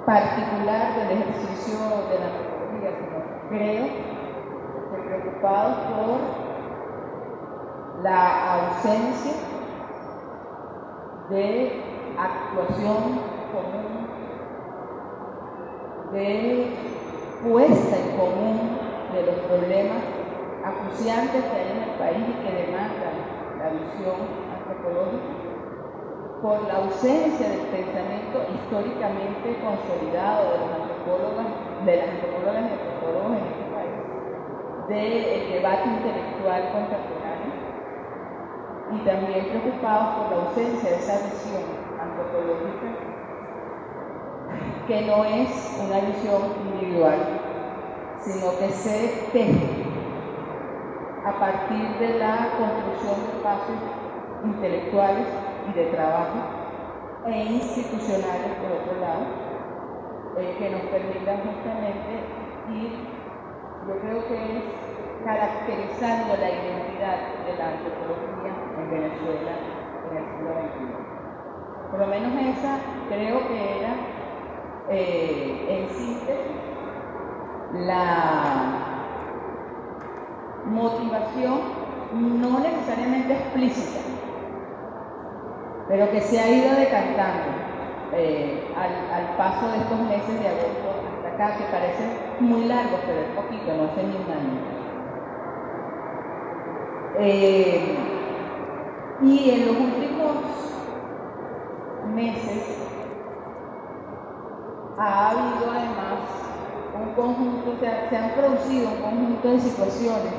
particular del ejercicio de la antropología, sino creo que preocupados por la ausencia de actuación común, de puesta en común de los problemas acuciantes que hay en el país y que demandan la visión antropológica, por la ausencia del pensamiento históricamente consolidado de las antropólogas y antropólogos en este país, del debate intelectual contemporáneo, y también preocupados por la ausencia de esa visión antropológica que no es una visión individual, sino que se teje a partir de la construcción de espacios intelectuales y de trabajo e institucionales, por otro lado, que nos permitan justamente ir, yo creo que es caracterizando la identidad de la antropología en Venezuela en el siglo XXI. Por lo menos esa creo que era, en síntesis, la motivación no necesariamente explícita, pero que se ha ido decantando al paso de estos meses de agosto hasta acá, que parecen muy largos, pero es poquito, no hace ni un año. Y en los últimos meses ha habido además un conjunto, se han producido un conjunto de situaciones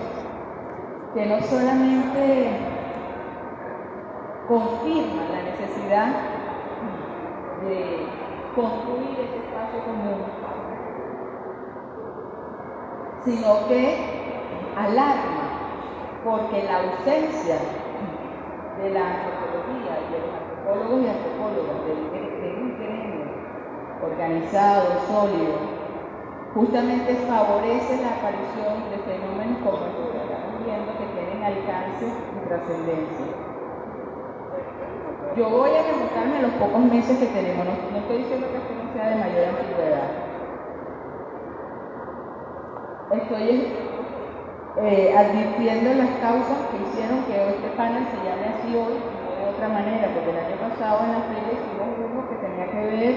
que no solamente confirman la necesidad de construir ese espacio común, sino que alarma, porque la ausencia de la antropología y de los antropólogos y antropólogas de un gremio organizado, sólido, justamente favorece la aparición de fenómenos como los que estamos viendo, que tienen alcance y trascendencia. Yo voy a remontarme a los pocos meses que tenemos, no estoy diciendo que esto no sea de mayor antigüedad. Estoy advirtiendo las causas que hicieron que este panel se llame así hoy, no de otra manera, porque el año pasado en la feria hicimos uno que tenía que ver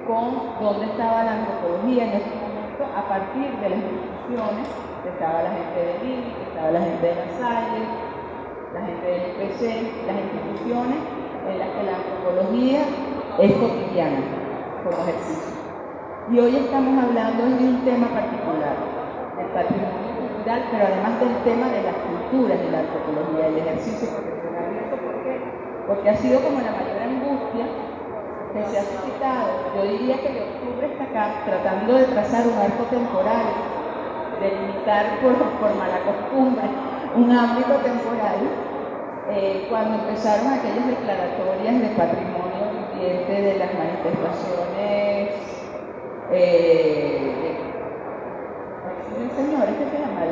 con dónde estaba la antropología en ese momento, a partir de las instituciones, que estaba la gente del INI, que estaba la gente de la Salle, la gente del IPC, las instituciones en las que la antropología es cotidiana como ejercicio. Y hoy estamos hablando de un tema particular, del patrimonio cultural, pero además del tema de las culturas de la antropología, el ejercicio profesional. ¿Y eso por qué? Porque ha sido como la mayor angustia que se ha suscitado, yo diría que de octubre hasta acá, tratando de trazar un arco temporal, delimitar por mala costumbre un ámbito temporal, cuando empezaron aquellas declaratorias de patrimonio viviente de las manifestaciones, señores, ¿qué se llama?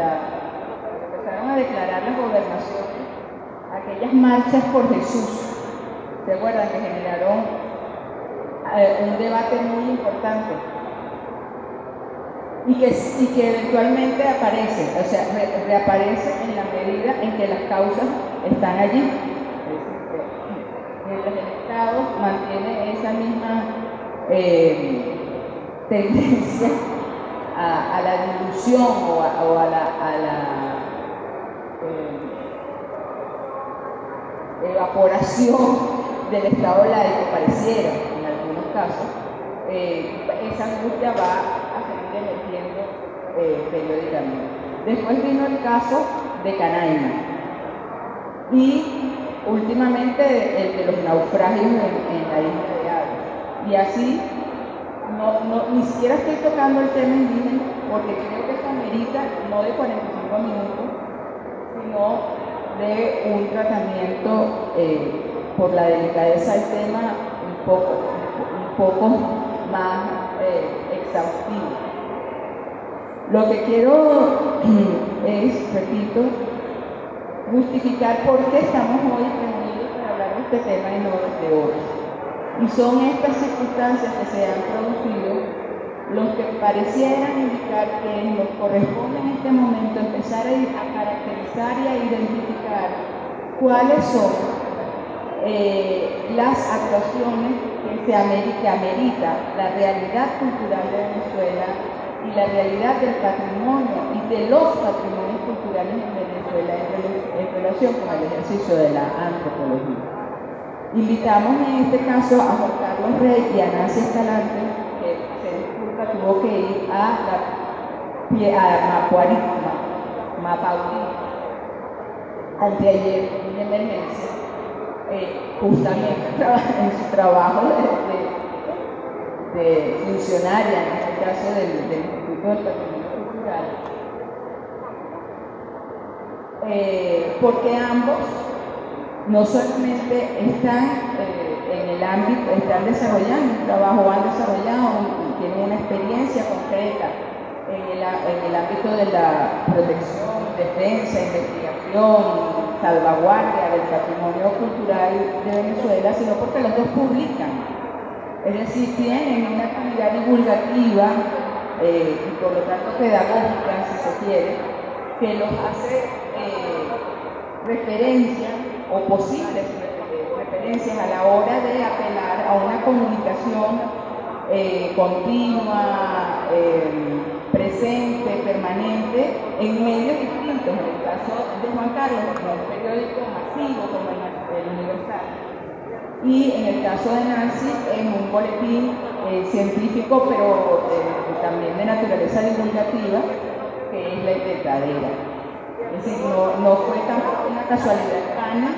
Empezaron a declarar las gobernaciones, aquellas marchas por Jesús, ¿se acuerdan? Que generaron un debate muy importante y que eventualmente aparece, o sea, reaparece en la medida en que las causas están allí. Mientras el Estado mantiene esa misma tendencia a la dilución o a la evaporación del Estado laico, pareciera, en algunos casos, esa angustia va a seguir emergiendo periódicamente. Después vino el caso de Canaima y últimamente el de los naufragios en la isla de Aves. Y así, ni siquiera estoy tocando el tema indígena, porque creo que eso amerita no de 45 minutos, sino de un tratamiento por la delicadeza del tema un poco más exhaustivo. Lo que quiero es, repito, justificar por qué estamos hoy reunidos para hablar de este tema y no de otros. Y son estas circunstancias que se han producido los que parecieran indicar que nos corresponde en este momento empezar a caracterizar y a identificar cuáles son las actuaciones que amerita la realidad cultural de Venezuela y la realidad del patrimonio y de los patrimonios culturales en Venezuela en relación con el ejercicio de la antropología. Invitamos en este caso a Juan Carlos Rey y a Nancy Escalante, que se disculpa, tuvo que ir a Mapaurí, anteayer de emergencia, justamente en su trabajo de funcionaria, en este caso del Instituto del Patrimonio Cultural, porque ambos no solamente están en el ámbito, están desarrollando un trabajo, han desarrollado y tienen una experiencia concreta en el ámbito de la protección, defensa, investigación, salvaguardia del patrimonio cultural de Venezuela, sino porque los dos publican. Es decir, tienen una actividad divulgativa y por lo tanto pedagógica, si se quiere, que los hace referencia o posibles referencias a la hora de apelar a una comunicación continua, presente, permanente, en medios distintos. En el caso de Juan Carlos, en un periódico masivo como el Universal, y en el caso de Nancy, en un boletín científico, pero también de naturaleza divulgativa, que es La Inventadera. Es decir, no fue tampoco una casualidad España,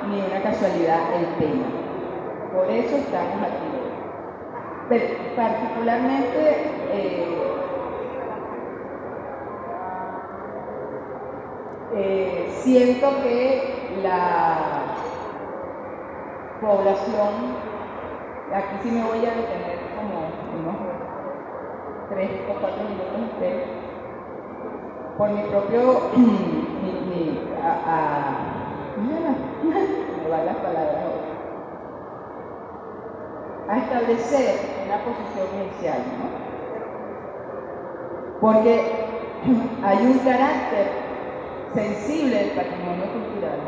ni una casualidad el tema. Por eso estamos aquí. Pero particularmente siento que la población, aquí sí me voy a detener como unos 3 o 4 minutos por mi propio, me van las palabras ahora, a establecer una posición inicial, ¿no? Porque hay un carácter sensible del patrimonio cultural,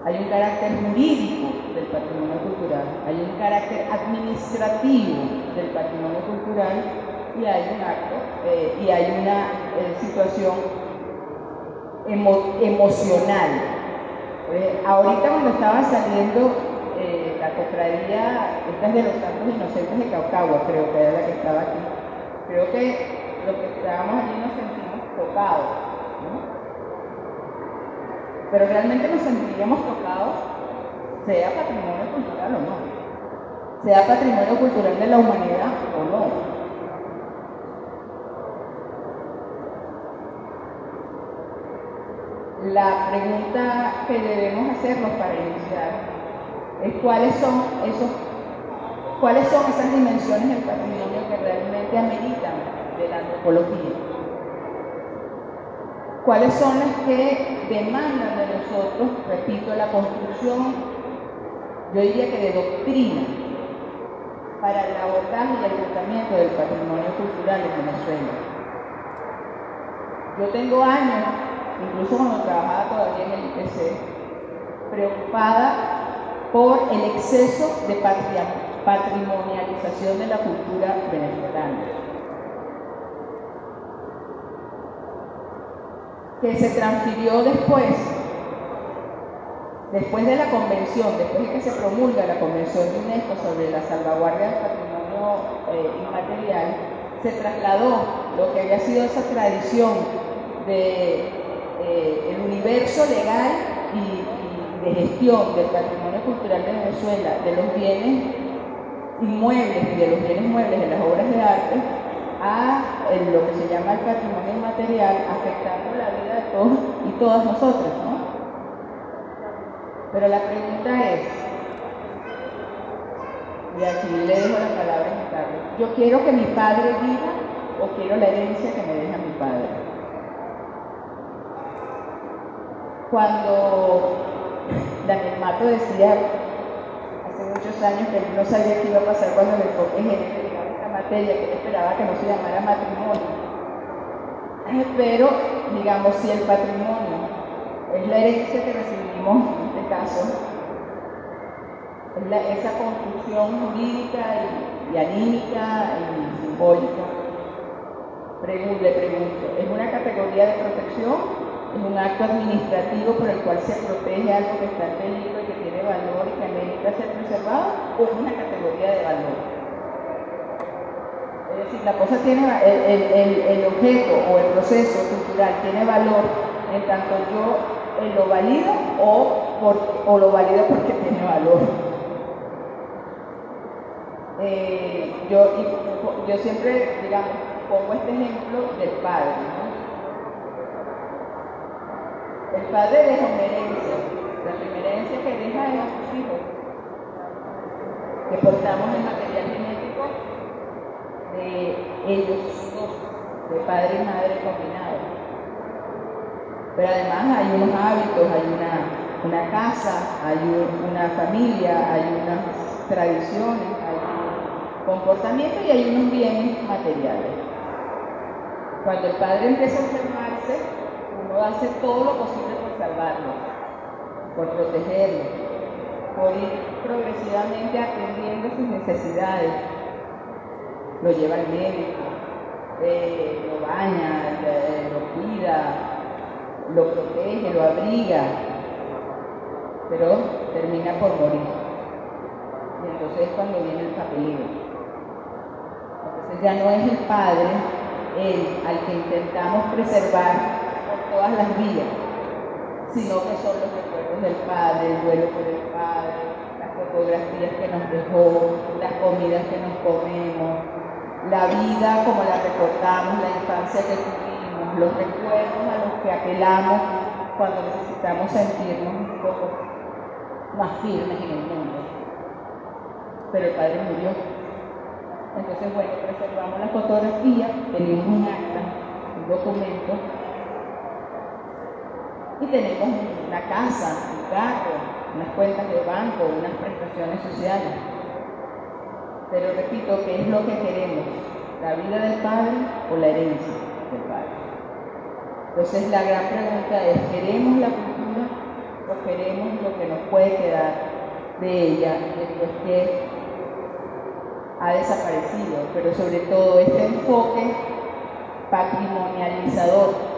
hay un carácter jurídico del patrimonio cultural, hay un carácter administrativo del patrimonio cultural y hay un acto y hay una situación emocional. Ahorita cuando estaba saliendo la cofradía, esta es de los Santos Inocentes de Caucagua, creo que era la que estaba aquí, creo que los que estábamos allí nos sentimos tocados, ¿no? Pero realmente nos sentiríamos tocados, sea patrimonio cultural o no, sea patrimonio cultural de la humanidad o no. La pregunta que debemos hacernos para iniciar es cuáles son esas dimensiones del patrimonio que realmente ameritan de la antropología. ¿Cuáles son las que demandan de nosotros, repito, la construcción, yo diría que de doctrina, para el abordaje y el tratamiento del patrimonio cultural en Venezuela? Yo tengo años, incluso cuando trabajaba todavía en el IPC, preocupada por el exceso de patrimonialización de la cultura venezolana, que se transfirió después de la convención, después de que se promulga la convención de UNESCO sobre la salvaguardia del patrimonio inmaterial, se trasladó lo que había sido esa tradición de el universo legal y de gestión del patrimonio cultural de Venezuela, de los bienes inmuebles y de los bienes muebles de las obras de arte, a lo que se llama el patrimonio inmaterial, afectando la vida de todos y todas nosotros, ¿no? Pero la pregunta es, y aquí le dejo la palabra a mi padre, ¿yo quiero que mi padre viva o quiero la herencia que me deja mi padre? Cuando Daniel Mato decía hace muchos años que él no sabía qué iba a pasar cuando el enfoque de género llegara a esta materia, que él esperaba que no se llamara matrimonio. Pero, digamos, si el patrimonio es la herencia que recibimos, en este caso, es esa construcción jurídica y anímica y simbólica, le pregunto, ¿es una categoría de protección? ¿Es un acto administrativo por el cual se protege algo que está en peligro y que tiene valor y que amerita ser preservado? ¿O es una categoría de valor? Es decir, la cosa tiene, el objeto o el proceso cultural tiene valor en tanto yo lo valido o lo valido porque tiene valor. Yo siempre, digamos, pongo este ejemplo del padre, ¿no? El padre deja una herencia. La primera herencia que deja es a sus hijos, que portamos el material genético de ellos dos, de padre y madre combinados. Pero además hay unos hábitos, hay una casa, hay una familia, hay unas tradiciones, hay un comportamiento y hay unos bienes materiales. Cuando el padre empieza a enfermarse, uno hace todo lo posible por salvarlo, por protegerlo, por ir progresivamente atendiendo sus necesidades. Lo lleva al médico, lo baña, lo cuida, lo protege, lo abriga, pero termina por morir. Y entonces es cuando viene el papeleo. Entonces ya no es el padre al que intentamos preservar por todas las vías, sino que son los recuerdos del padre, el duelo por el padre, las fotografías que nos dejó, las comidas que nos comemos, la vida como la recordamos, la infancia que tuvimos, los recuerdos a los que apelamos cuando necesitamos sentirnos un poco más firmes en el mundo. Pero el padre murió. Entonces, bueno, preservamos la fotografía, tenemos un acta, un documento, y tenemos una casa, un carro, unas cuentas de banco, unas prestaciones sociales. Pero repito, ¿qué es lo que queremos? ¿La vida del padre o la herencia del padre? Entonces la gran pregunta es, ¿queremos la cultura o queremos lo que nos puede quedar de ella después que ha desaparecido? Pero sobre todo este enfoque patrimonializador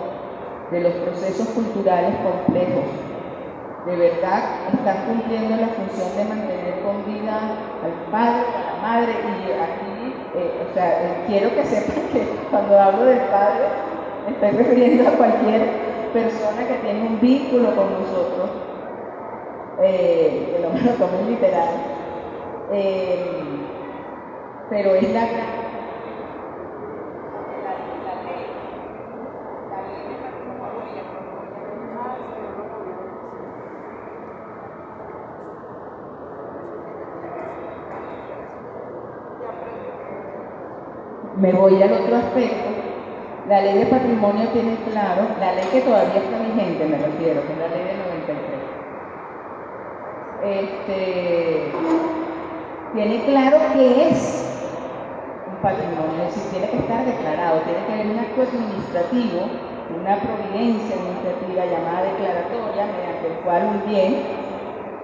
de los procesos culturales complejos, de verdad están cumpliendo la función de mantener con vida al padre, a la madre, y aquí, quiero que sepan que cuando hablo del padre, me estoy refiriendo a cualquier persona que tiene un vínculo con nosotros, que no me lo tomen literal, pero es la gran... Me voy al otro aspecto. La ley de patrimonio tiene claro, la ley que todavía está vigente, me refiero, que es la ley del 93. Tiene claro qué es un patrimonio, es decir, tiene que estar declarado, tiene que haber un acto administrativo, una providencia administrativa llamada declaratoria, mediante el cual un bien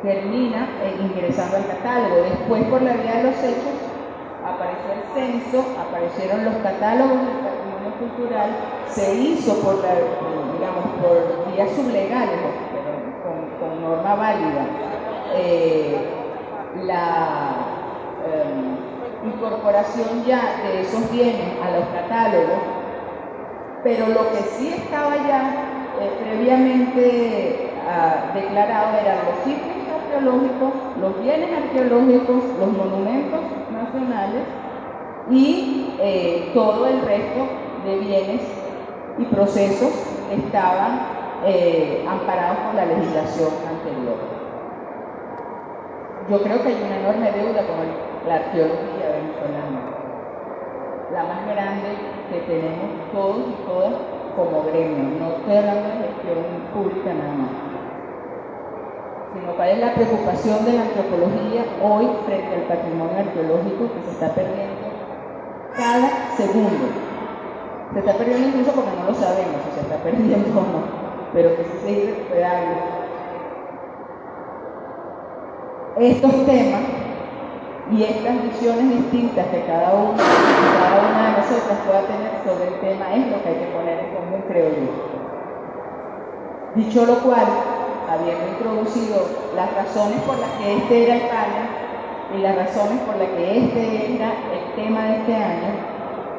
termina ingresando al catálogo. Después, por la vía de los hechos, apareció el censo, aparecieron los catálogos del patrimonio cultural, se hizo por vías sublegales, con norma válida, la incorporación ya de esos bienes a los catálogos, pero lo que sí estaba ya previamente declarado eran los sitios arqueológicos, los bienes arqueológicos, los monumentos nacionales y todo el resto de bienes y procesos que estaban amparados por la legislación anterior. Yo creo que hay una enorme deuda con la arqueología venezolana, la más grande que tenemos todos y todas como gremio, no estoy hablando de gestión pública nada más. sino cuál es la preocupación de la antropología hoy frente al patrimonio arqueológico que se está perdiendo cada segundo. Se está perdiendo incluso porque no lo sabemos si se está perdiendo o no, pero que sí se es irrecuperable. Estos temas y estas visiones distintas que cada una de nosotras pueda tener sobre el tema es lo que hay que poner en común, creo yo. Dicho lo cual, habiendo introducido las razones por las que este era el panel y las razones por las que este era el tema de este año,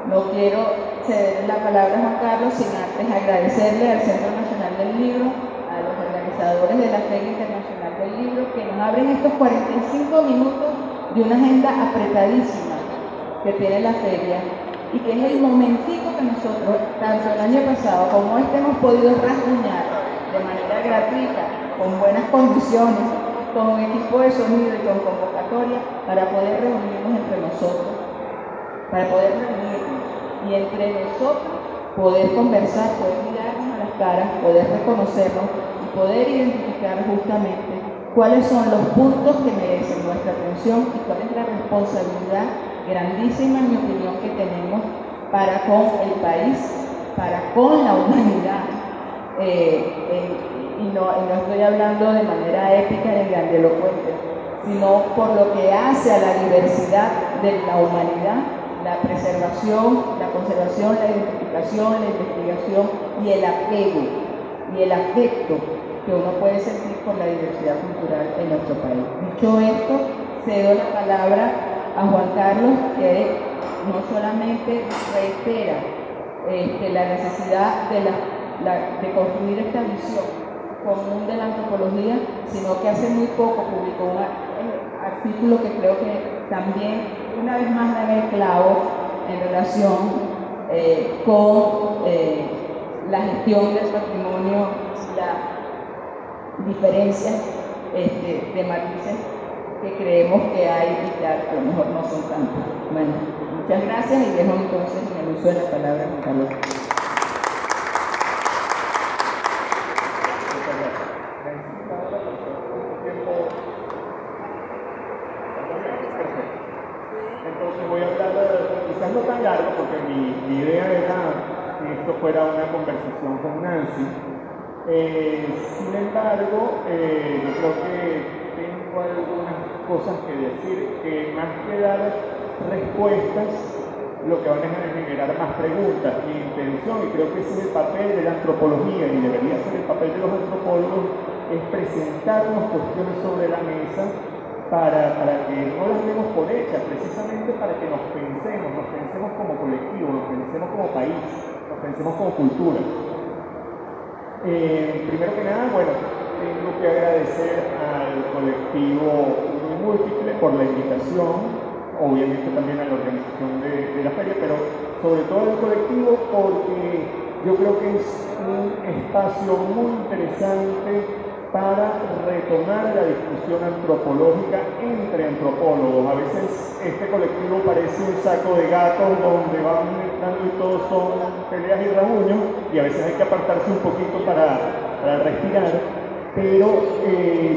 no quiero ceder la palabra a Juan Carlos sin antes agradecerle al Centro Nacional del Libro, a los organizadores de la Feria Internacional del Libro, que nos abren estos 45 minutos de una agenda apretadísima que tiene la feria y que es el momentico que nosotros, tanto el año pasado como este, hemos podido rasguñar de manera gratuita, con buenas condiciones, con un equipo de sonido y con convocatoria para poder reunirnos entre nosotros, para poder reunirnos y entre nosotros poder conversar, poder mirarnos a las caras, poder reconocernos y poder identificar justamente cuáles son los puntos que merecen nuestra atención y cuál es la responsabilidad grandísima, en mi opinión, que tenemos para con el país, para con la humanidad. Y no estoy hablando de manera épica ni grandilocuente, sino por lo que hace a la diversidad de la humanidad, la preservación, la conservación, la identificación, la investigación y el apego y el afecto que uno puede sentir por la diversidad cultural en nuestro país. Dicho esto, cedo la palabra a Juan Carlos, que no solamente reitera la necesidad de construir esta visión común de la antropología, sino que hace muy poco publicó un artículo que creo que también una vez más da el clavo en relación con la gestión del patrimonio, la diferencia de matices que creemos que hay y que a lo mejor no son tantos. Bueno, muchas gracias y dejo entonces el uso de la palabra a Juan Carlos. Entonces voy a hablar, quizás no tan largo, porque mi idea era que esto fuera una conversación con Nancy. Sin embargo, yo creo que tengo algunas cosas que decir que más que dar respuestas, lo que van a generar más preguntas. Mi intención, y creo que ese es el papel de la antropología y debería ser el papel de los antropólogos, es presentarnos cuestiones sobre la mesa para que no las demos por hechas, precisamente para que nos pensemos como colectivo, nos pensemos como país, nos pensemos como cultura. Primero que nada, bueno, tengo que agradecer al colectivo Múltiple por la invitación, obviamente también a la organización de la feria, pero sobre todo al colectivo porque yo creo que es un espacio muy interesante para retomar la discusión antropológica entre antropólogos. A veces este colectivo parece un saco de gatos donde van entrando y todos son peleas y rasguños, y a veces hay que apartarse un poquito para respirar, pero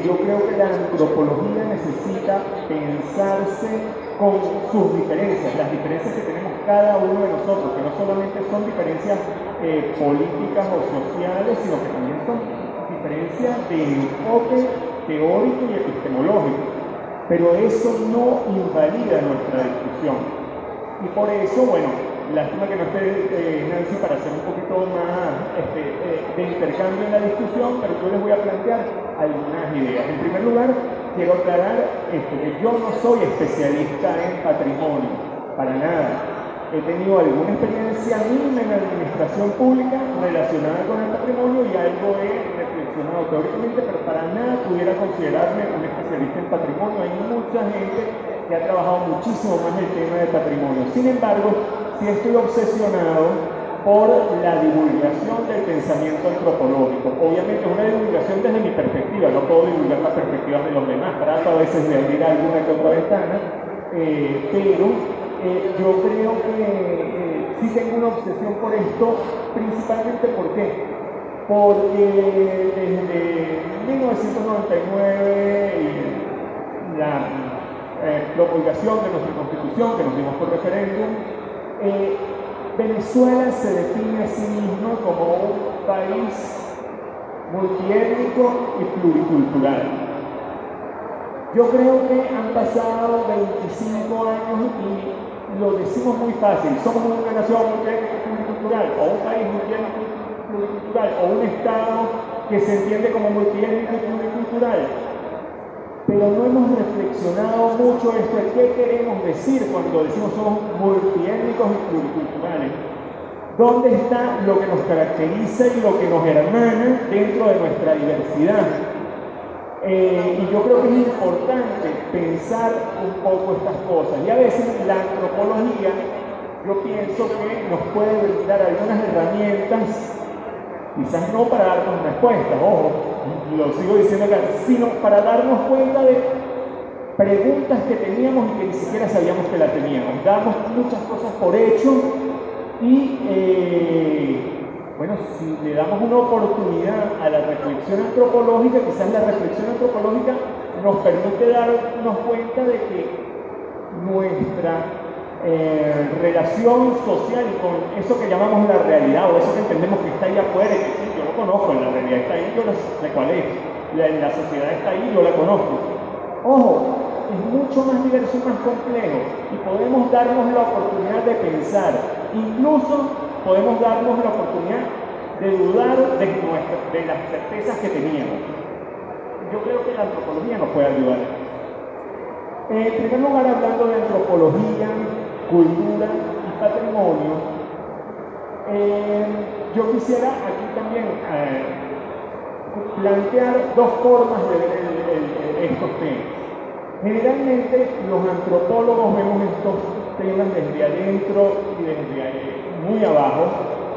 yo creo que la antropología necesita pensarse con sus diferencias, las diferencias que tenemos cada uno de nosotros, que no solamente son diferencias políticas o sociales, sino que también son diferencias de enfoque teórico y epistemológico, pero eso no invalida nuestra discusión. Y por eso, bueno, lástima que no esté Nancy para hacer un poquito más de intercambio en la discusión, pero yo les voy a plantear algunas ideas. En primer lugar, quiero aclarar que yo no soy especialista en patrimonio, para nada. He tenido alguna experiencia mínima en la administración pública relacionada con el patrimonio y algo he reflexionado teóricamente, pero para nada pudiera considerarme un especialista en patrimonio. Hay mucha gente que ha trabajado muchísimo más el tema del patrimonio. Sin embargo, sí estoy obsesionado por la divulgación del pensamiento antropológico. Obviamente es una divulgación desde mi perspectiva, no puedo divulgar las perspectivas de los demás, trato a veces de abrir alguna que otra ventana, pero yo creo que sí tengo una obsesión por esto, principalmente ¿por qué? porque desde 1999 y la promulgación de nuestra Constitución, que nos dimos por referéndum, Venezuela se define a sí misma como un país multiétnico y pluricultural. Yo creo que han pasado 25 años y lo decimos muy fácil: somos una nación multiétnica y pluricultural, o un país multiétnico y pluricultural, o un Estado que se entiende como multiétnico y pluricultural. Pero no hemos reflexionado mucho esto de qué queremos decir cuando decimos somos multiétnicos y pluriculturales. ¿Dónde está lo que nos caracteriza y lo que nos hermana dentro de nuestra diversidad? Y yo creo que es importante pensar un poco estas cosas. Y a veces la antropología, yo pienso que nos puede brindar algunas herramientas, quizás no para darnos respuestas, ojo, lo sigo diciendo acá, sino para darnos cuenta de preguntas que teníamos y que ni siquiera sabíamos que las teníamos. Damos muchas cosas por hecho y bueno, si le damos una oportunidad a la reflexión antropológica, quizás la reflexión antropológica nos permite darnos cuenta de que nuestra relación social y con eso que llamamos la realidad, o eso que entendemos que está ahí afuera, y que sí, yo lo conozco, en la realidad está ahí, yo no sé cuál es, la sociedad está ahí, yo la conozco. Ojo, es mucho más diverso y más complejo, y podemos darnos la oportunidad de pensar, incluso podemos darnos la oportunidad de dudar de las certezas que teníamos. Yo creo que la antropología nos puede ayudar. En primer lugar, hablando de antropología, cultura y patrimonio, yo quisiera aquí también plantear dos formas de ver estos temas. Generalmente los antropólogos vemos estos temas desde adentro y desde muy abajo,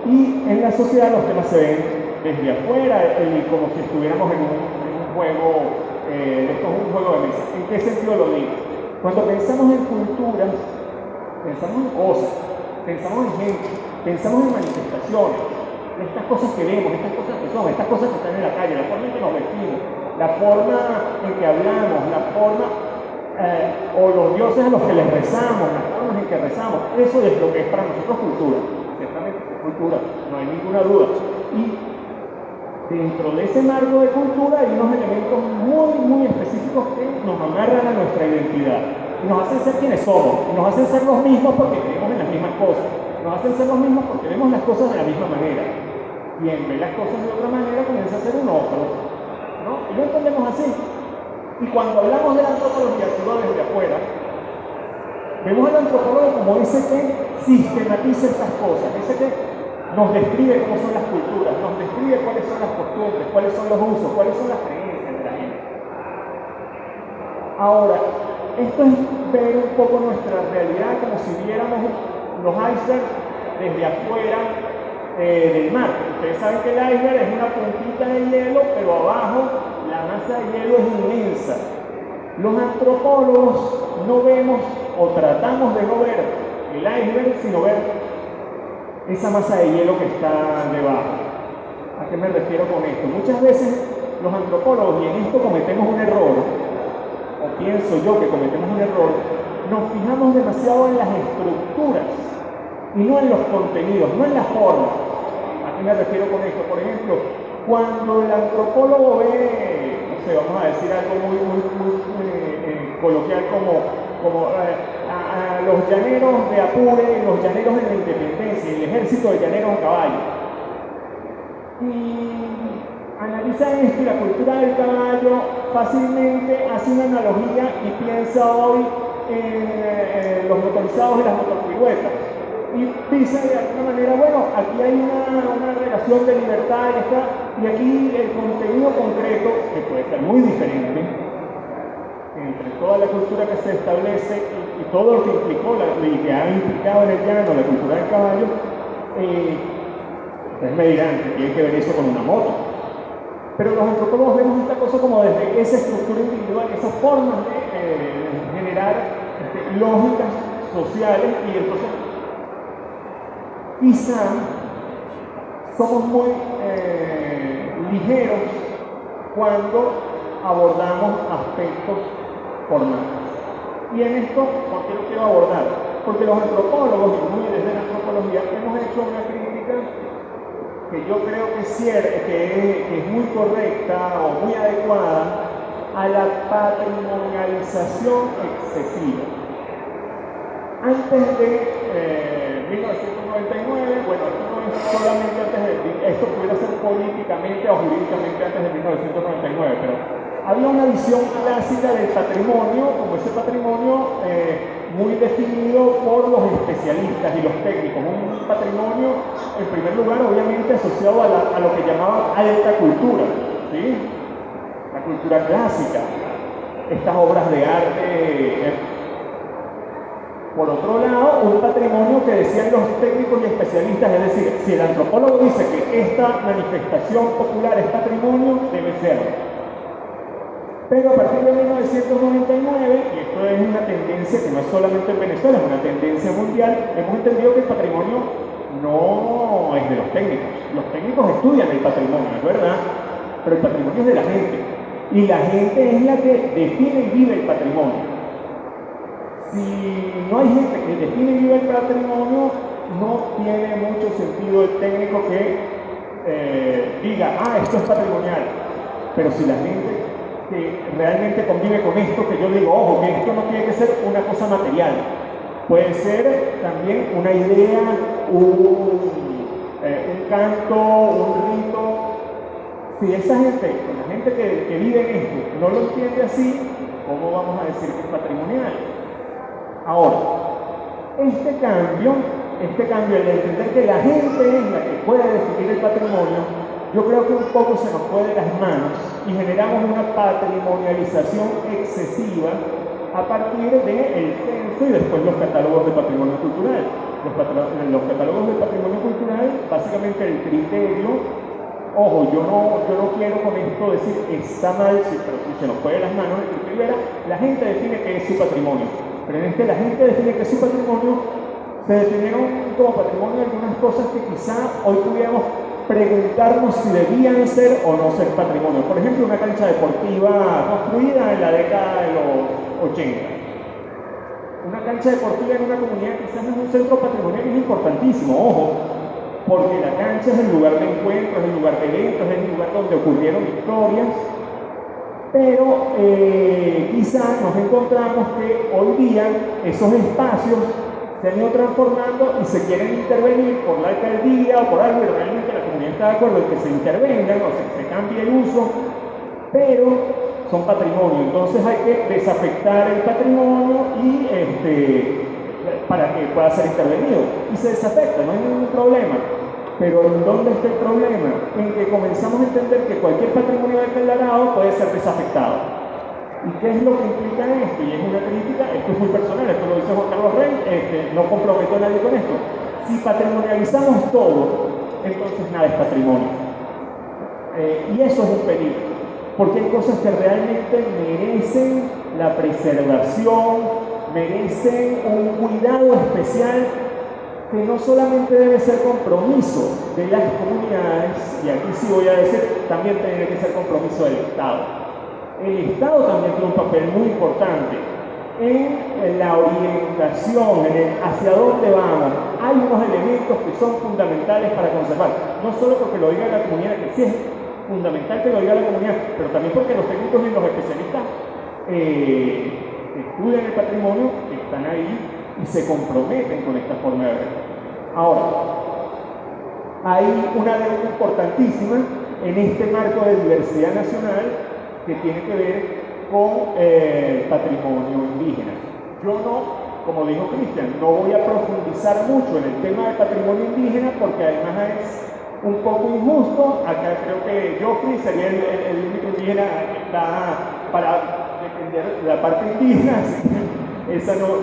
y en la sociedad los temas se ven desde afuera, como si estuviéramos en un juego, esto es un juego de mesa. ¿En qué sentido lo digo? Cuando pensamos en cultura, pensamos en cosas, pensamos en gente, pensamos en manifestaciones, estas cosas que vemos, estas cosas que son, estas cosas que están en la calle, la forma en que nos vestimos, la forma en que hablamos, la forma, o los dioses a los que les rezamos, las formas en que rezamos. Eso es lo que es para nosotros cultura, ciertamente cultura, no hay ninguna duda. Y dentro de ese marco de cultura hay unos elementos muy específicos que nos amarran a nuestra identidad y nos hacen ser quienes somos, y nos hacen ser los mismos porque creemos en las mismas cosas, nos hacen ser los mismos porque vemos las cosas de la misma manera. Quien ve las cosas de otra manera comienza a ser un otro, ¿no? Y lo entendemos así. Y cuando hablamos de la antropología, si lo desde afuera, vemos al antropólogo como ese que sistematiza estas cosas, ese que nos describe cómo son las culturas, nos describe cuáles son las costumbres, cuáles son los usos, cuáles son las creencias de la gente. Ahora, esto es ver un poco nuestra realidad como si viéramos los icebergs desde afuera del mar. Ustedes saben que el iceberg es una puntita de hielo, pero abajo la masa de hielo es inmensa. Los antropólogos no vemos o tratamos de no ver el iceberg, sino ver esa masa de hielo que está debajo. ¿A qué me refiero con esto? Muchas veces los antropólogos, y en esto cometemos un error, o pienso yo que cometemos un error, nos fijamos demasiado en las estructuras y no en los contenidos, no en las formas. ¿A qué me refiero con esto? Por ejemplo, cuando el antropólogo ve, no sé, vamos a decir algo muy coloquial como a los llaneros de Apure, los llaneros de la Independencia y el ejército de llaneros a caballo. Y analiza esto y la cultura del caballo, fácilmente hace una analogía y piensa hoy en los motorizados y las motorpiruetas. Y piensa de alguna manera, bueno, aquí hay una relación de libertad y aquí el contenido concreto, que puede ser muy diferente, entre toda la cultura que se establece y todo lo que implicó y que ha implicado en el llano la cultura del caballo, ustedes me dirán que tiene que ver eso con una moto. Pero los antropólogos vemos esta cosa como desde esa estructura individual, esas formas de generar lógicas sociales, y entonces quizá somos muy ligeros cuando abordamos aspectos formales. Y en esto, ¿por qué lo quiero abordar? Porque los antropólogos, y muy desde la antropología, hemos hecho una crítica que yo creo que es muy correcta o muy adecuada a la patrimonialización excesiva. Antes de 1999, bueno, esto no es solamente esto pudiera ser políticamente o jurídicamente antes de 1999, pero había una visión clásica del patrimonio, como ese patrimonio muy definido por los especialistas y los técnicos. Un patrimonio, en primer lugar, obviamente asociado a lo que llamaban alta cultura, ¿sí? La cultura clásica, estas obras de arte. Por otro lado, un patrimonio que decían los técnicos y especialistas, es decir, si el antropólogo dice que esta manifestación popular es patrimonio, debe serlo. Pero a partir de 1999, y esto es una tendencia que no es solamente en Venezuela, es una tendencia mundial, hemos entendido que el patrimonio no es de los técnicos. Los técnicos estudian el patrimonio, es verdad, pero el patrimonio es de la gente. Y la gente es la que define y vive el patrimonio. Si no hay gente que define y vive el patrimonio, no tiene mucho sentido el técnico que diga, esto es patrimonial. Pero si la gente que realmente convive con esto, que yo digo, ojo, que esto no tiene que ser una cosa material, puede ser también una idea, un canto, un rito. Si esa gente, la gente que vive en esto, no lo entiende así, ¿cómo vamos a decir que es patrimonial? Ahora, este cambio, el de entender que la gente es la que puede definir el patrimonio, yo creo que un poco se nos fue de las manos y generamos una patrimonialización excesiva a partir del censo y después los catálogos de patrimonio cultural. Los catálogos de patrimonio cultural, básicamente el criterio. Ojo, yo no quiero con esto decir está mal, pero si se nos fue de las manos, el criterio era la gente define qué es su patrimonio. Pero en la gente define que su patrimonio, se definieron como patrimonio algunas cosas que quizá hoy pudiéramos preguntarnos si debían ser o no ser patrimonio. Por ejemplo, una cancha deportiva construida en la década de los 80. Una cancha deportiva en una comunidad quizás es un centro patrimonial que es importantísimo, ojo, porque la cancha es el lugar de encuentro, es el lugar de eventos, es el lugar donde ocurrieron historias. Pero quizás nos encontramos que hoy día esos espacios se han ido transformando y se quieren intervenir por la alcaldía o por algo, y realmente la comunidad está de acuerdo en que se intervengan o se cambie el uso, pero son patrimonio. Entonces hay que desafectar el patrimonio y para que pueda ser intervenido. Y se desafecta, no hay ningún problema. Pero ¿en dónde está el problema? En que comenzamos a entender que cualquier patrimonio declarado puede ser desafectado. ¿Y qué es lo que implica esto? Y es una crítica, esto es muy personal, esto lo dice Juan Carlos Rey, no comprometo a nadie con esto. Si patrimonializamos todo, entonces nada es patrimonio. Y eso es un peligro, porque hay cosas que realmente merecen la preservación, merecen un cuidado especial, que no solamente debe ser compromiso de las comunidades, y aquí sí voy a decir, también tiene que ser compromiso del Estado. El Estado también tiene un papel muy importante en la orientación, hacia dónde vamos. Hay unos elementos que son fundamentales para conservar, no solo porque lo diga la comunidad, que sí es fundamental que lo diga la comunidad, pero también porque los técnicos y los especialistas que estudian el patrimonio están ahí y se comprometen con esta forma de ver. Ahora, hay una deuda importantísima en este marco de diversidad nacional que tiene que ver con patrimonio indígena. Yo no, como dijo Cristian, no voy a profundizar mucho en el tema del patrimonio indígena porque además es un poco injusto. Acá creo que Geoffrey sería el único indígena que está para defender la parte indígena, así que esa no es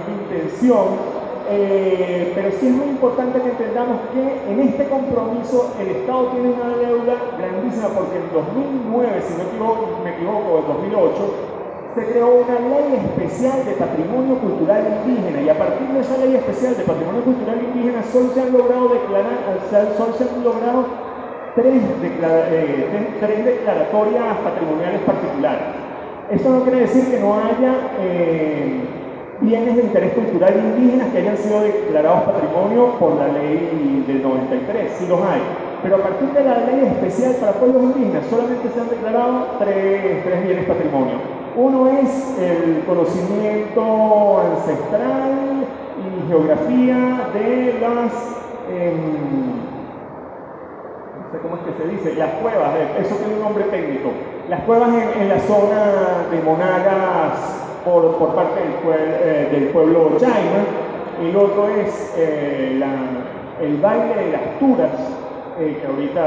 mi intención. Pero sí es muy importante que entendamos que en este compromiso el Estado tiene una deuda grandísima, porque en 2009, si no me equivoco, en 2008, se creó una ley especial de patrimonio cultural indígena, y a partir de esa ley especial de patrimonio cultural indígena solo se han logrado tres declaratorias patrimoniales particulares. Esto no quiere decir que no haya bienes de interés cultural indígenas que hayan sido declarados patrimonio por la ley del 93, sí los hay. Pero a partir de la ley especial para pueblos indígenas solamente se han declarado tres bienes patrimonio. Uno es el conocimiento ancestral y geografía de las, no sé cómo es que se dice, las cuevas, eso tiene un nombre técnico. Las cuevas en la zona de Monagas por parte del pueblo Chaima. El otro es el baile de las turas, que ahorita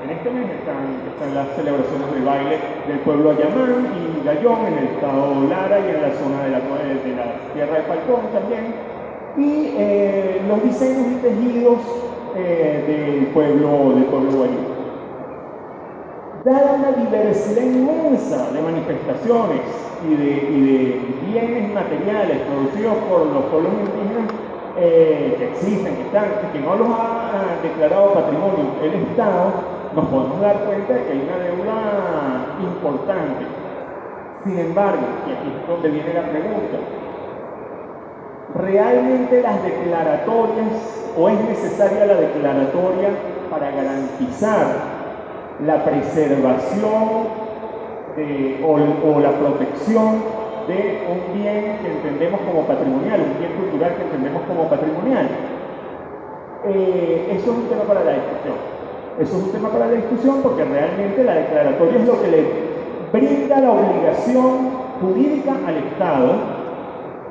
en este mes están las celebraciones del baile del pueblo Ayamán y Gayón en el estado Lara y en la zona de la tierra de Falcón también, y los diseños y tejidos del pueblo Guayú. Dada una diversidad inmensa de manifestaciones y de bienes materiales producidos por los pueblos indígenas que existen, que no los ha declarado patrimonio el Estado, nos podemos dar cuenta de que hay una deuda importante. Sin embargo, y aquí es donde viene la pregunta, ¿realmente las declaratorias, o es necesaria la declaratoria para garantizar la preservación o la protección de un bien que entendemos como patrimonial, un bien cultural que entendemos como patrimonial? Eso es un tema para la discusión. Eso es un tema para la discusión porque realmente la declaratoria es lo que le brinda la obligación jurídica al Estado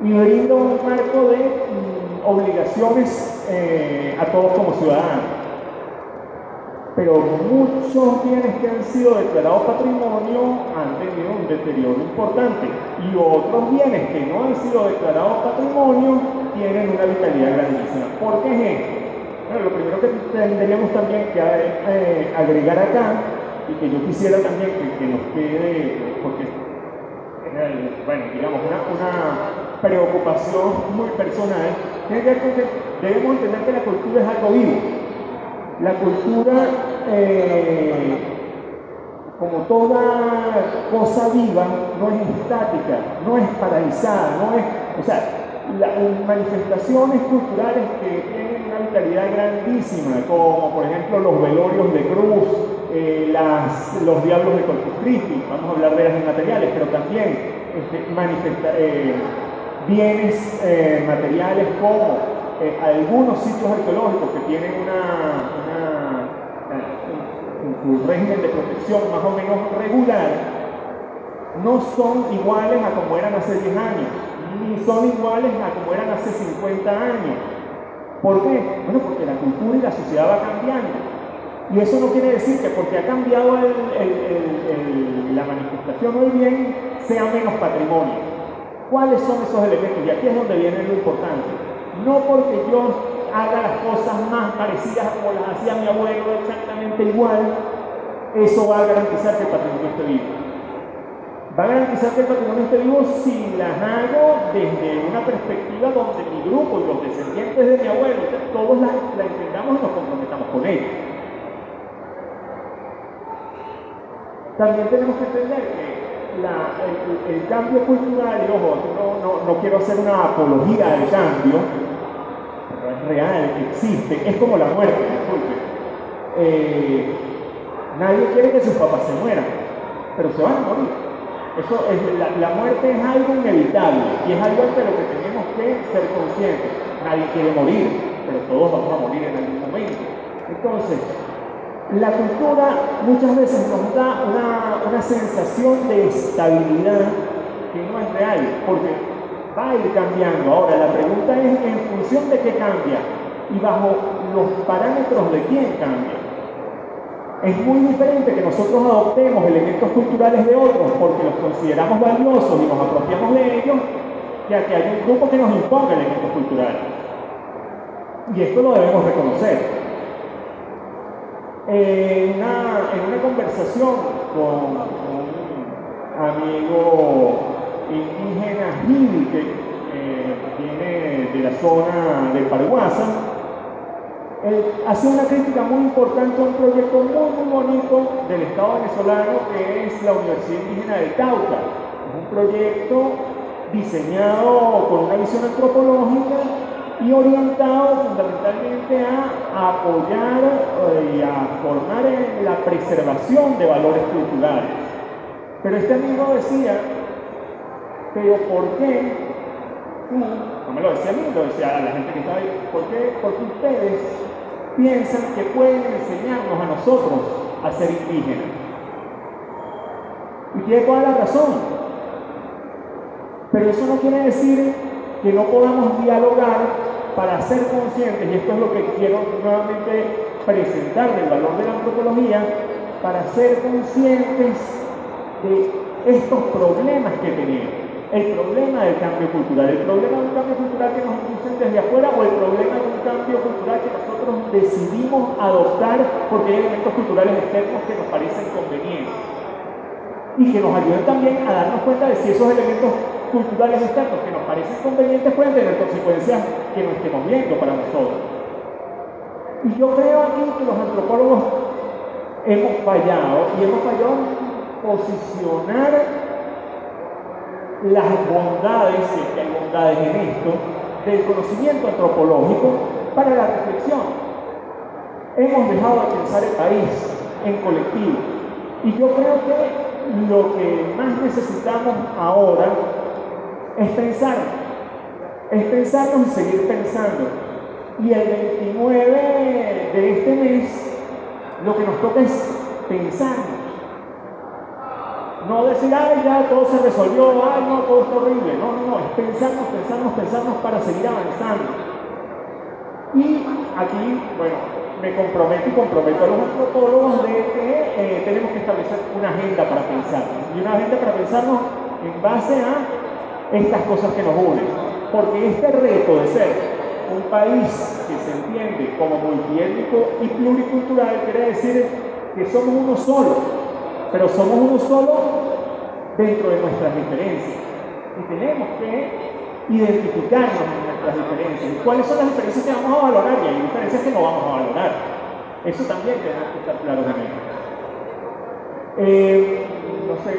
y brinda un marco de obligaciones a todos como ciudadanos. Pero muchos bienes que han sido declarados patrimonio han tenido un deterioro importante y otros bienes que no han sido declarados patrimonio tienen una vitalidad grandísima. ¿Por qué es esto? Bueno, lo primero que tendríamos también que agregar acá, y que yo quisiera también que nos quede, porque bueno, digamos, una preocupación muy personal, tiene que ver con que debemos entender que la cultura es algo vivo. La cultura, como toda cosa viva, no es estática, no es paralizada, no es, o sea, las manifestaciones culturales que tienen una vitalidad grandísima, como por ejemplo los velorios de cruz, los diablos de Corpus Christi, vamos a hablar de las inmateriales, pero también bienes materiales como algunos sitios arqueológicos que tienen un régimen de protección más o menos regular, no son iguales a como eran hace 10 años, ni son iguales a como eran hace 50 años. ¿Por qué? Bueno, porque la cultura y la sociedad va cambiando. Y eso no quiere decir que porque ha cambiado la manifestación o el bien, sea menos patrimonio. ¿Cuáles son esos elementos? Y aquí es donde viene lo importante. No porque yo haga las cosas más parecidas a como las hacía mi abuelo, exactamente igual, eso va a garantizar que el patrimonio esté vivo. Va a garantizar que el patrimonio esté vivo si las hago desde una perspectiva donde mi grupo y los descendientes de mi abuelo, todos la entendamos y nos comprometamos con ella. También tenemos que entender que el cambio cultural, y ojo, no quiero hacer una apología del cambio, pero es real, existe, es como la muerte, disculpe. Nadie quiere que sus papás se mueran, pero se van a morir. Eso es, la muerte es algo inevitable y es algo ante lo que tenemos que ser conscientes. Nadie quiere morir, pero todos vamos a morir en algún momento. Entonces, la cultura muchas veces nos da una sensación de estabilidad que no es real, porque va a ir cambiando. Ahora, la pregunta es en función de qué cambia y bajo los parámetros de quién cambia. Es muy diferente que nosotros adoptemos elementos culturales de otros porque los consideramos valiosos y nos apropiamos de ellos, que a que hay un grupo que nos imponga elementos culturales. Y esto lo debemos reconocer. En una conversación con un amigo indígena Jibi, que viene de la zona de Paraguasa, hace una crítica muy importante a un proyecto muy bonito del Estado venezolano, que es la Universidad Indígena del Cauca. Es un proyecto diseñado con una visión antropológica y orientado fundamentalmente a apoyar y a formar en la preservación de valores culturales. Pero este amigo decía, pero ¿por qué tú, no me lo decía a mí, lo decía a la gente que estaba ahí, ¿por qué ustedes piensan que pueden enseñarnos a nosotros a ser indígenas? Y tiene toda la razón. Pero eso no quiere decir que no podamos dialogar para ser conscientes, y esto es lo que quiero nuevamente presentar del valor de la antropología, para ser conscientes de estos problemas que tenemos. El problema del cambio cultural, el problema de un cambio cultural que nos inducen desde afuera, o el problema de un cambio cultural que nosotros decidimos adoptar porque hay elementos culturales externos que nos parecen convenientes y que nos ayuden también a darnos cuenta de si esos elementos culturales externos que nos parecen convenientes pueden tener consecuencias que no estemos viendo para nosotros. Y yo creo aquí que los antropólogos hemos fallado en posicionar las bondades, si es que hay bondades en esto, del conocimiento antropológico para la reflexión. Hemos dejado de pensar el país en colectivo. Y yo creo que lo que más necesitamos ahora es pensarnos y seguir pensando. Y el 29 de este mes, lo que nos toca es pensarnos. No decir, ay, ya todo se resolvió, ay, no, todo está horrible. No, es pensarnos para seguir avanzando. Y aquí, bueno, me comprometo y comprometo a los antropólogos de que tenemos que establecer una agenda para pensarnos. Y una agenda para pensarnos en base a estas cosas que nos unen. Porque este reto de ser un país que se entiende como multiétnico y pluricultural quiere decir que somos uno solo, pero somos uno solo dentro de nuestras diferencias. Y tenemos que identificarnos en nuestras diferencias. ¿Y cuáles son las diferencias que vamos a valorar? Y hay diferencias que no vamos a valorar. Eso también tenemos que estar claros en ello. No sé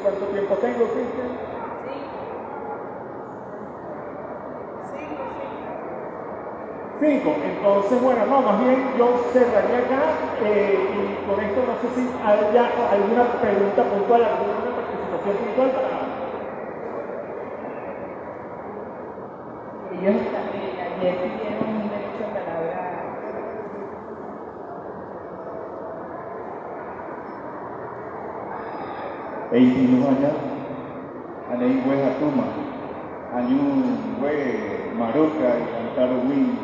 cuánto tiempo tengo, Cristian. 5. Entonces, bueno, no, más bien yo cerraría acá y con esto no sé si hay alguna pregunta puntual, alguna participación puntual para... Ellos ayer pidieron un derecho a palabra. Eitinumanya, anei Huejatuma, Añun Hue Maruca y Cantaruwin,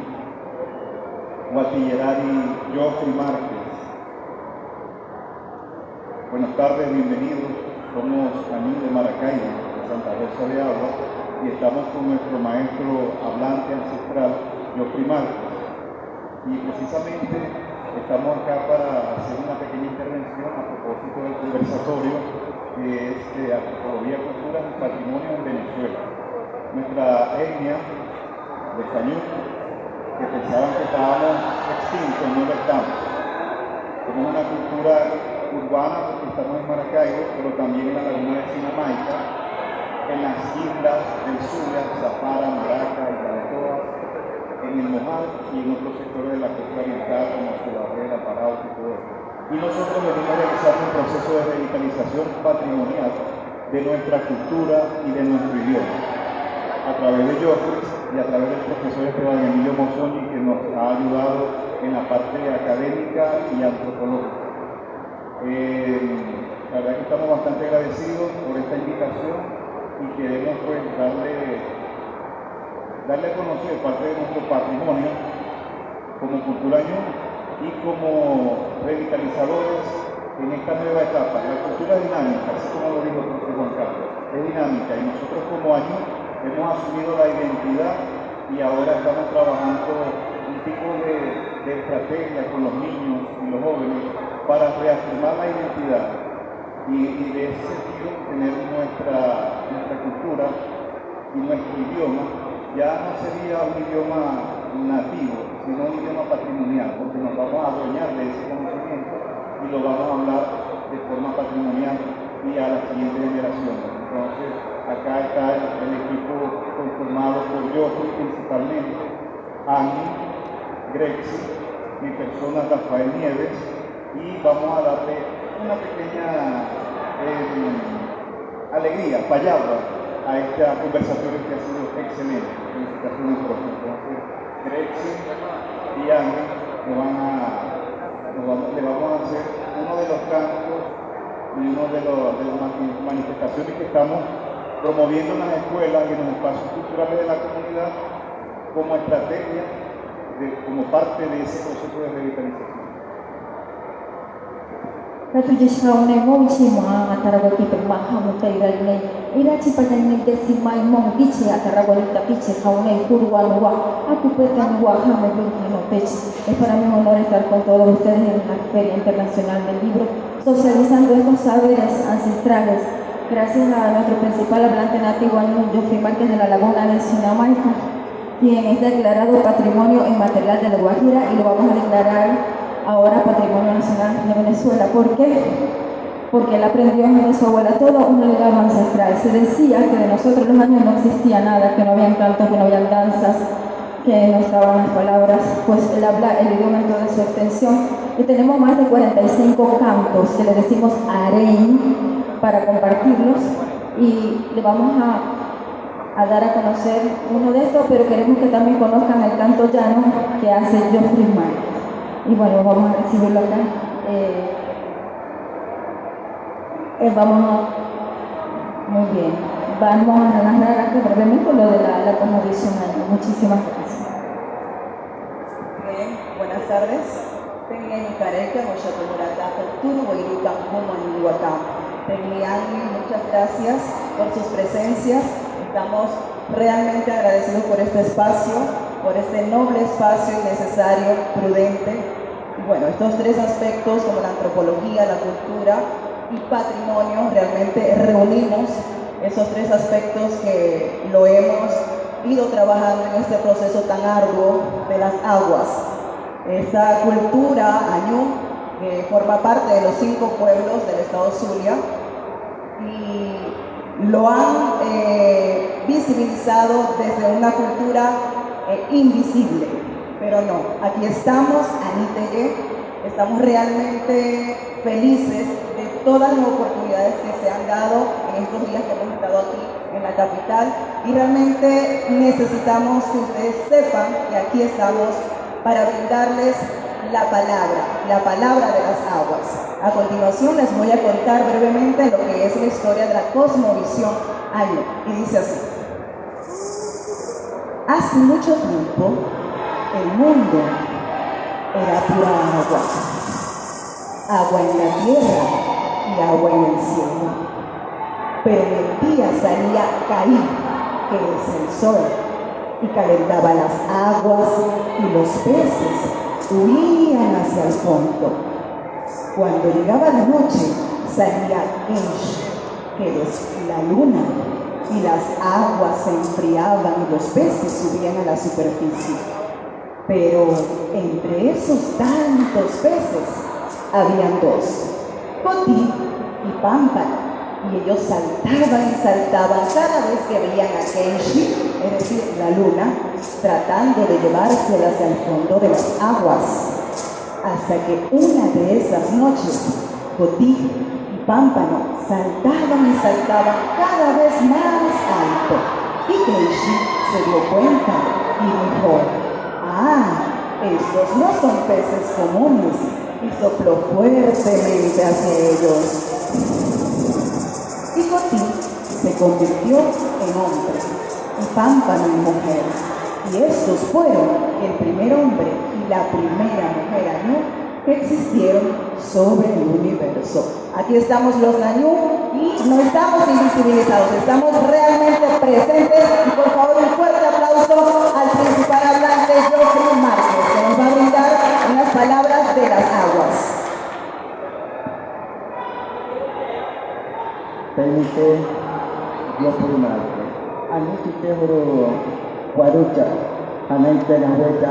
Guatillerari Joffrey Márquez. Buenas tardes, bienvenidos. Somos Añun de Maracaibo, de Santa Rosa de Agua, y estamos con nuestro maestro hablante ancestral, Joffrey Márquez. Y precisamente estamos acá para hacer una pequeña intervención a propósito del conversatorio que es de Antropología, Culturas y Patrimonio en Venezuela. Nuestra etnia, los Añun, que pensaban que estábamos extintos, no lo estamos. Somos una cultura urbana porque estamos en Maracaibo, pero también en la laguna de Sinamaica, en las islas del Zulia, Zapara, Maraca, Isla de Toas, en el Mojal y en otros sectores de la costa oriental como Ciudadela, Parao y todo esto. Y nosotros venimos realizando un proceso de revitalización patrimonial de nuestra cultura y de nuestro idioma, a través de Joffrey y a través del profesor Esteban Emilio Mozzoni, que nos ha ayudado en la parte académica y antropológica. La verdad que estamos bastante agradecidos por esta invitación y queremos pues darle a conocer parte de nuestro patrimonio como cultura Añun y como revitalizadores en esta nueva etapa. La cultura es dinámica, así como lo dijo el profesor Juan Carlos, es dinámica y nosotros como Añun hemos asumido la identidad y ahora estamos trabajando un tipo de estrategia con los niños y los jóvenes para reafirmar la identidad y de ese sentido tener nuestra cultura y nuestro idioma. Ya no sería un idioma nativo, sino un idioma patrimonial, porque nos vamos a adueñar de ese conocimiento y lo vamos a hablar de forma patrimonial y a la siguiente generación. Entonces, acá está el equipo conformado por yo principalmente, Ani, Grexi, mi persona Rafael Nieves, y vamos a darle una pequeña alegría, payagua, a esta conversación que ha sido excelente. Felicitaciones, profe. Entonces, Grexi y Ani le vamos a hacer uno de los cantos y una de las manifestaciones que estamos promoviendo en las escuelas y en los espacios culturales de la comunidad como estrategia, como parte de ese proceso de revitalización. Ratujeshaune Mochima Ataragoti Permaham Tairane, Irachi Padan Decima Mongiche Ataragolita Piche, Haune Kurwanua, Akupetan Wahame Bulkano Pech. Es para mí un honor estar con todos ustedes en la Feria Internacional del Libro, socializando estos saberes ancestrales. Gracias a nuestro principal hablante nativo, Joffrey Márquez de la Laguna de Sinamaica, quien es declarado Patrimonio Inmaterial de la Guajira y lo vamos a declarar ahora Patrimonio Nacional de Venezuela. ¿Por qué? Porque él aprendió de su abuela todo un legado ancestral. Se decía que de nosotros los años no existía nada, que no habían cantos, que no habían danzas, que no estaban las palabras, pues él habla el idioma en toda su extensión. Y tenemos más de 45 cantos que le decimos arein para compartirlos, y le vamos a dar a conocer uno de estos, pero queremos que también conozcan el canto llano que hace Joffrey Márquez. Y bueno, vamos a recibirlo acá. Muy bien. Vamos a narrar aquí brevemente lo de la cosmovisión. Muchísimas gracias. Bien, buenas tardes. Tenía mi careca, muchas gracias por sus presencias. Estamos realmente agradecidos por este espacio, por este noble espacio necesario, prudente. Y bueno, estos tres aspectos como la antropología, la cultura y patrimonio, realmente reunimos esos tres aspectos que lo hemos ido trabajando en este proceso tan arduo de las aguas. Esta cultura añú que forma parte de los 5 pueblos del estado Zulia y lo han visibilizado desde una cultura invisible, pero no, aquí estamos, Aniteye, estamos realmente felices de todas las oportunidades que se han dado en estos días que hemos estado aquí en la capital, y realmente necesitamos que ustedes sepan que aquí estamos para brindarles la palabra de las aguas. A continuación les voy a contar brevemente lo que es la historia de la cosmovisión añú, y dice así. Hace mucho tiempo, el mundo era pura agua en la tierra y agua en el cielo. Pero en el día salía Caín, que es el sol, y calentaba las aguas, y los peces huían hacia el fondo. Cuando llegaba la noche, salía Ensh, que es la luna, y las aguas se enfriaban y los peces subían a la superficie. Pero entre esos tantos peces habían 2, Coti y Pámpano, y ellos saltaban y saltaban cada vez que veían a Kenshi, es decir, la luna, tratando de llevárselas hacia el fondo de las aguas, hasta que una de esas noches, Coti y Pámpano saltaban y saltaban cada vez más alto, y Kenshi se dio cuenta y dijo: estos no son peces comunes, y sopló fuertemente hacia ellos. Y Coti se convirtió en hombre, y Pámpano en mujer, y estos fueron el primer hombre y la primera mujer añú que existieron sobre el universo. Aquí estamos los Nañú y no estamos invisibilizados, estamos realmente presentes, y por favor un fuerte aplauso al principal hablante Joffrey Márquez, que nos va a brindar unas palabras de las aguas. Joffrey Márquez, Anititehoro Guarucha, Hanente na weta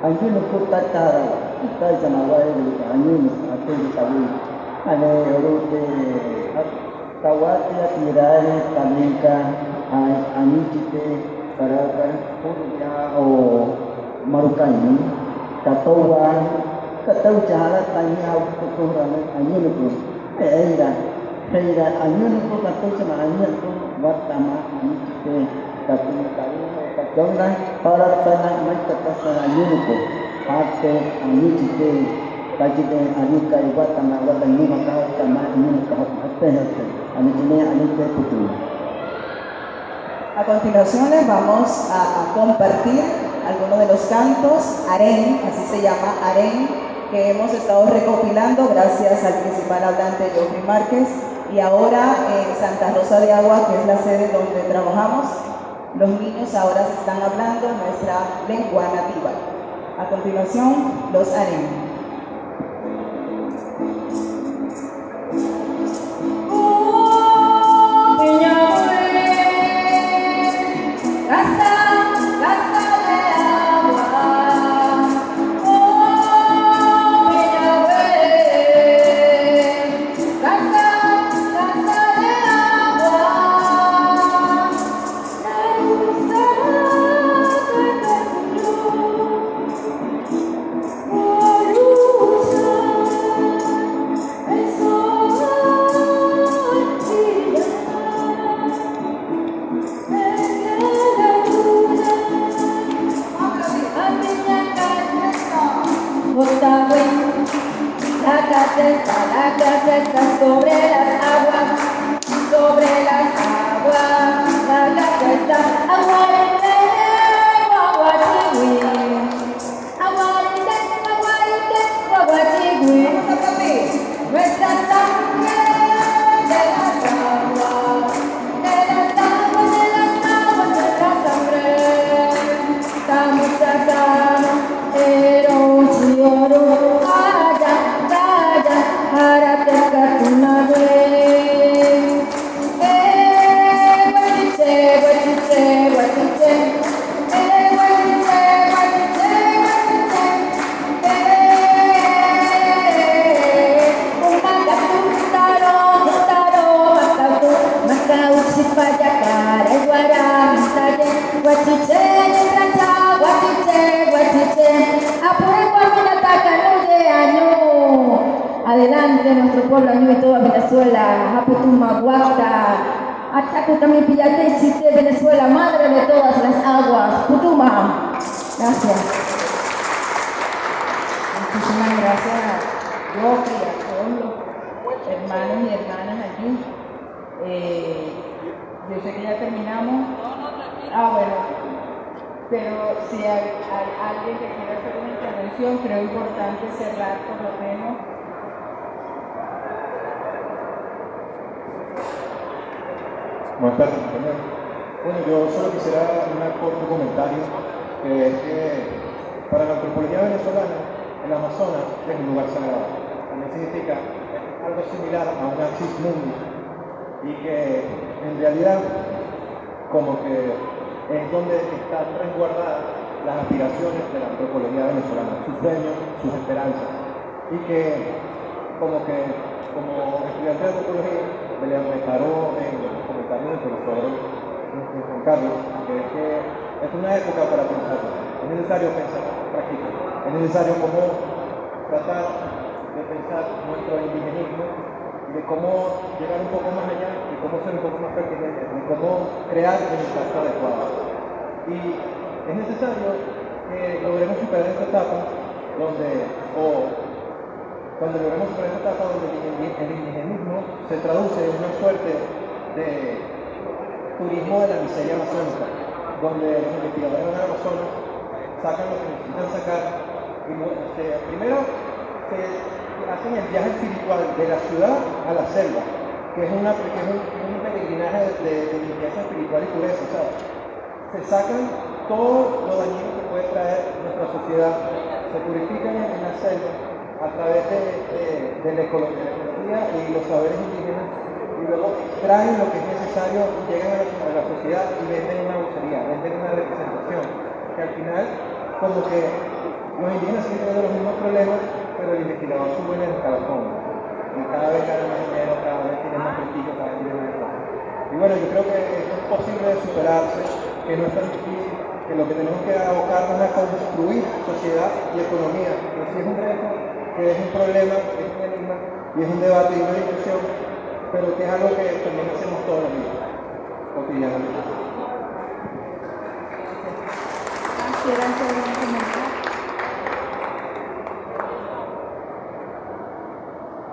anjunuku tatara tai sama wai anjun atau tawi ane orute tawati atirai tamika anjite para punya o marukai katawa katau jahala tanya aku anjunuku Heira anjunuku katau sama anjunuku watama anjite tapi Jangan harap tanah mereka terserah nyuruh hati anjite kajide anika ibat tanah watan ni maka sama ini kau hati anjite putu. A continuación les vamos a compartir algunos de los cantos Harén, así se llama Harén, que hemos estado recopilando gracias al principal hablante Geoffrey Márquez, y ahora en Santa Rosa de Agua, que es la sede donde trabajamos, los niños ahora se están hablando nuestra lengua nativa. A continuación, los Harén. Adelante nuestro pueblo año y toda Venezuela, Haputuma, Guacta, Ataku también Pillate, Chiste, Venezuela, madre de todas las aguas, Putuma. Gracias. Muchísimas gracias a Geoffrey y a todos los hermanos y hermanas allí. Yo sé que ya terminamos. Bueno, pero si hay alguien que quiera hacer una intervención, creo importante cerrar por lo menos. Buenas tardes, compañeros. Bueno, yo solo quisiera un corto comentario, que es que para la antropología venezolana, el Amazonas es un lugar sagrado. También significa algo similar a un axis mundi, y que en realidad como que es donde están resguardadas las aspiraciones de la antropología venezolana, sus sueños, sus esperanzas, y que como estudiante de antropología me le reparó en el comentario del profesor Juan Carlos, que es una época para pensar, es necesario pensar, practicar, es necesario como tratar de pensar nuestro indigenismo y de cómo llegar un poco más allá, de cómo ser un poco más pertinentes, de cómo crear el impacto adecuado. Y es necesario que logremos superar esta etapa cuando logremos superar esta etapa donde el indigenismo se traduce en una suerte de turismo de la miseria amazónica, donde los investigadores del Amazonas sacan lo que necesitan sacar y primero se hacen el viaje espiritual de la ciudad a la selva, que es un peregrinaje de limpieza espiritual y pureza, ¿sabes? Se sacan todo lo dañino que puede traer nuestra sociedad, se purifican en la selva a través de la ecología y los saberes indígenas, y luego extraen lo que es necesario y llegan a la sociedad y venden una bucería, venden una representación. que al final como que los indígenas siguen teniendo los mismos problemas, pero el investigador sube en el escalafón. Y cada vez gana más dinero, cada vez tiene más prestigio, cada vez tiene más dinero. Y bueno, yo creo que esto es posible de superarse, que no es tan difícil, que lo que tenemos que abocarnos es a construir sociedad y economía. Que sí es un reto, que es un problema, que es un enigma, y es un debate y una discusión, pero que es algo que también hacemos todos los días, cotidianamente.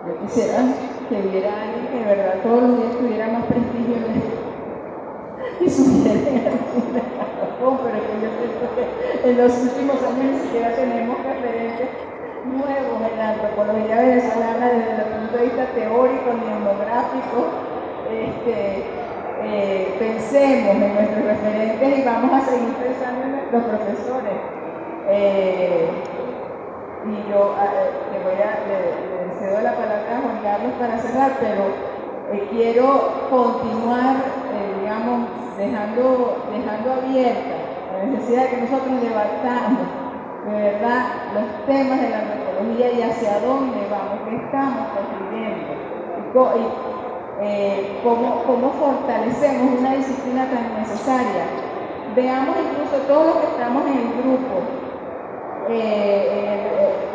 Yo quisiera que hubiera alguien que de verdad todos los días tuviera más prestigio y subiera en el escalafón, pero que yo siento que en los últimos años ni siquiera tenemos referentes nuevos en la antropología venezolana desde el punto de vista teórico ni etnográfico. Pensemos en nuestros referentes y vamos a seguir pensando en nuestros profesores. Y yo le cedo la palabra a Juan Carlos para cerrar, pero quiero continuar, digamos, dejando abierta la necesidad de que nosotros debatamos de verdad los temas de la antropología y hacia dónde vamos, qué estamos construyendo y cómo fortalecemos una disciplina tan necesaria. Veamos incluso todos los que estamos en el grupo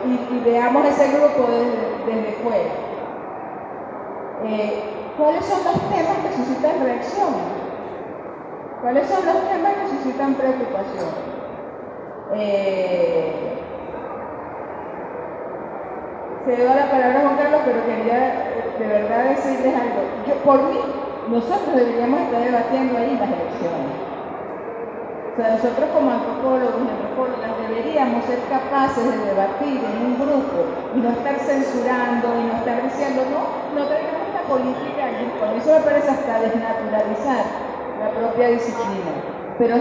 y veamos ese grupo desde fuera. ¿Cuáles son los temas que suscitan reacción? ¿Cuáles son los temas que suscitan preocupación? Cedo la palabra a Juan Carlos, pero quería de verdad decirles algo. Por mí, nosotros deberíamos estar debatiendo ahí las elecciones. O sea, nosotros como antropólogos y antropólogas deberíamos ser capaces de debatir en un grupo y no estar censurando y no estar diciendo, no tenemos esta política allí. Por eso me parece hasta desnaturalizar la propia disciplina. Pero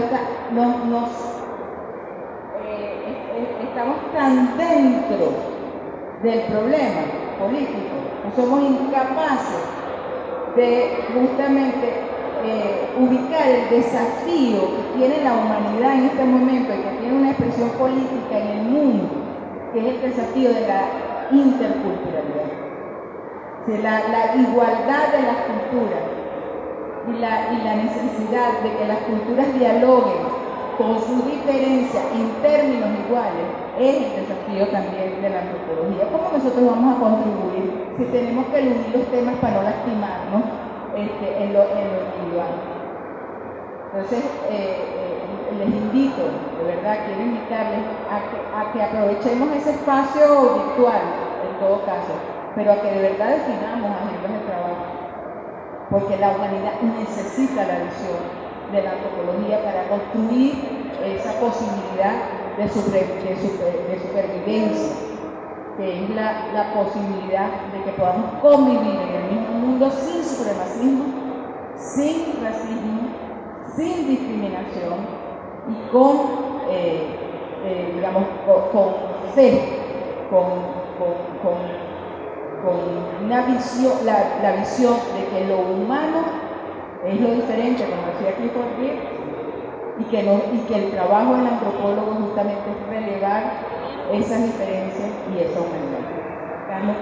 estamos tan dentro del problema político que somos incapaces de justamente ubicar el desafío que tiene la humanidad en este momento y que tiene una expresión política en el mundo, que es el desafío de la interculturalidad, de la igualdad de las culturas y la necesidad de que las culturas dialoguen con su diferencia en términos iguales, es el desafío también de la antropología. ¿Cómo nosotros vamos a contribuir si tenemos que unir los temas para no lastimarnos en lo individual? Entonces, les invito, de verdad, quiero invitarles a que aprovechemos ese espacio virtual, en todo caso, pero a que de verdad definamos agendas de trabajo, porque la humanidad necesita la visión de la antropología para construir esa posibilidad de supervivencia, que es la posibilidad de que podamos convivir en el mismo mundo sin supremacismo, sin racismo, sin discriminación y con fe, con una visión, la visión de que lo humano es lo diferente, como decía Clifford Geertz, y que el trabajo del antropólogo justamente es relevar esas diferencias y esa humanidad. Carlos.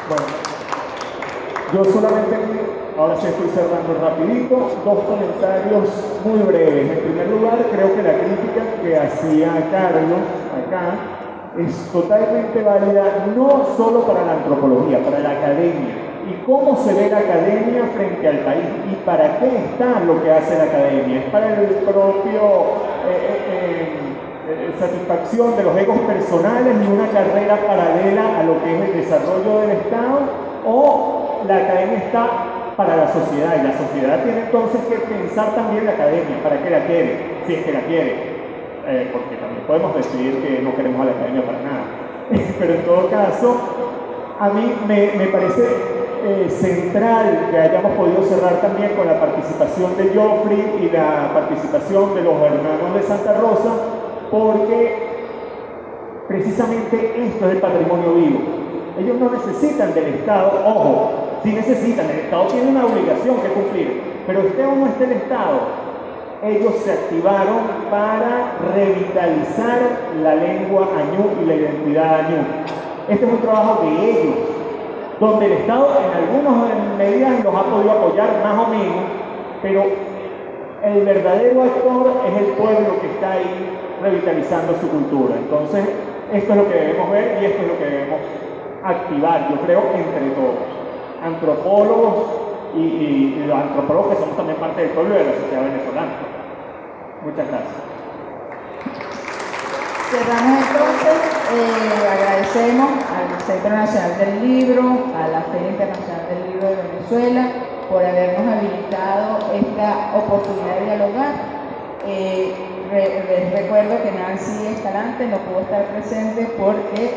Bueno, yo solamente, ahora sí estoy cerrando rapidito, dos comentarios muy breves. En primer lugar, creo que la crítica que hacía Carlos acá es totalmente válida, no solo para la antropología, para la academia. Y cómo se ve la academia frente al país y para qué está lo que hace la academia. ¿Es para el propio satisfacción de los egos personales y una carrera paralela a lo que es el desarrollo del Estado? ¿O la academia está para la sociedad? Y la sociedad tiene entonces que pensar también la academia, para qué la quiere, si es que la quiere. Porque también podemos decidir que no queremos a la academia para nada. Pero en todo caso, a mí me parece central que hayamos podido cerrar también con la participación de Geoffrey y la participación de los hermanos de Santa Rosa, porque precisamente esto es el patrimonio vivo. Ellos no necesitan del Estado, ojo, sí necesitan, el Estado tiene una obligación que cumplir, pero esté o no esté el Estado, ellos se activaron para revitalizar la lengua añú y la identidad añú. Este es un trabajo de ellos, donde el Estado en algunas medidas los ha podido apoyar más o menos, pero el verdadero actor es el pueblo que está ahí revitalizando su cultura. Entonces, esto es lo que debemos ver y esto es lo que debemos activar, yo creo, entre todos. Antropólogos y los antropólogos que somos también parte del pueblo y de la sociedad venezolana. Muchas gracias. Cerramos entonces, agradecemos al Centro Nacional del Libro, a la Feria Internacional del Libro de Venezuela, por habernos habilitado esta oportunidad de dialogar. Les recuerdo que Nancy Escalante no pudo estar presente porque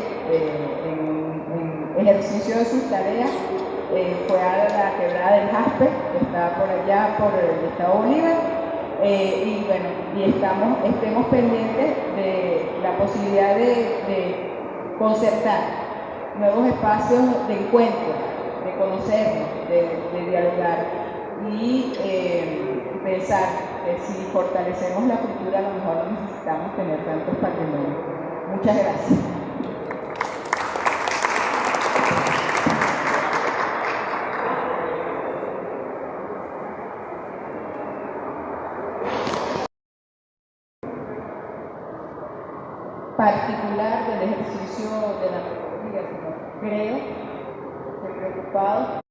en ejercicio de sus tareas fue a la quebrada del Jaspe, que está por allá, por el estado Bolívar. Y bueno, estemos pendientes de la posibilidad de concertar nuevos espacios de encuentro, de conocernos, de dialogar y pensar que si fortalecemos la cultura a lo mejor no necesitamos tener tantos patrimonios. Muchas gracias. Particular del ejercicio de la antropología, sino creo, estoy preocupado.